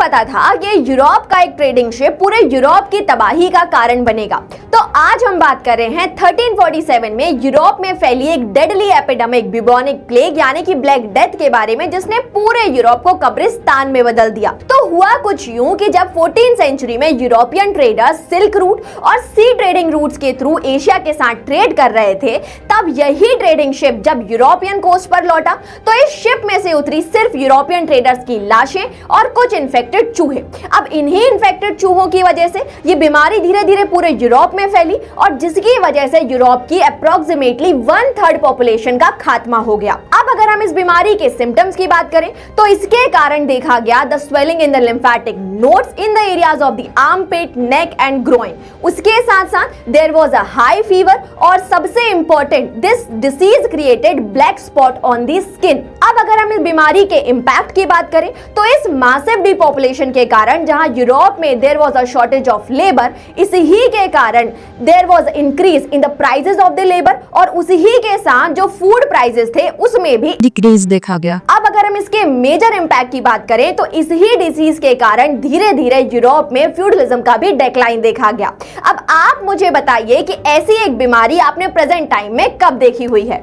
पता था कि यूरोप का एक ट्रेडिंग शिप पूरे यूरोप की तबाही का कारण बनेगा। तो आज हम बात कर रहे हैं 1347 में यूरोप में फैली एक डेडली एपिडेमिक ब्यूबोनिक प्लेग यानी कि ब्लैक डेथ के बारे में, जिसने पूरे यूरोप को कब्रिस्तान में बदल दिया। तो हुआ कुछ यूं कि जब 14th सेंचुरी में यूरोपियन ट्रेडर्स सिल्क रूट और सी ट्रेडिंग रूट्स के थ्रू एशिया के साथ ट्रेड कर रहे थे, तब यही ट्रेडिंग शिप जब यूरोपियन कोस्ट पर लौटा तो इस शिप में से उतरी सिर्फ यूरोपियन ट्रेडर्स की लाशें और कुछ इन्फेक्टेड चूहे। अब इन्हीं इन्फेक्टेड चूहों की वजह से ये बीमारी धीरे धीरे पूरे यूरोप में फैली और जिसकी वजह से यूरोप की अप्रोक्सीमेटली 1/3 पॉपुलेशन का खात्मा हो गया। अब अगर हम इस बीमारी के सिम्टम्स की बात करें तो इसके कारण देखा गया the swelling in the lymphatic nodes in the areas of the armpit, neck and groin. उसके साथ साथ there was a high fever और सबसे important, this disease created black spot on the skin. अब अगर हम इस बीमारी के इंपैक्ट की बात करें तो इस मैसिव डिपॉपुलेशन के कारण जहां यूरोप में there was a shortage of labour, इसी के कारण there was increase in the prices of the labour और उसी के साथ जो फूड प्राइसेस थे उसमें भी डिक्रीज देखा गया। अब अगर हम इसके मेजर इंपैक्ट की बात करें तो इस ही डिसीज के कारण धीरे धीरे यूरोप में फ्यूडलिज्म का भी डिक्लाइन देखा गया। अब आप मुझे बताइए कि ऐसी एक बीमारी आपने प्रेजेंट टाइम में कब देखी हुई है।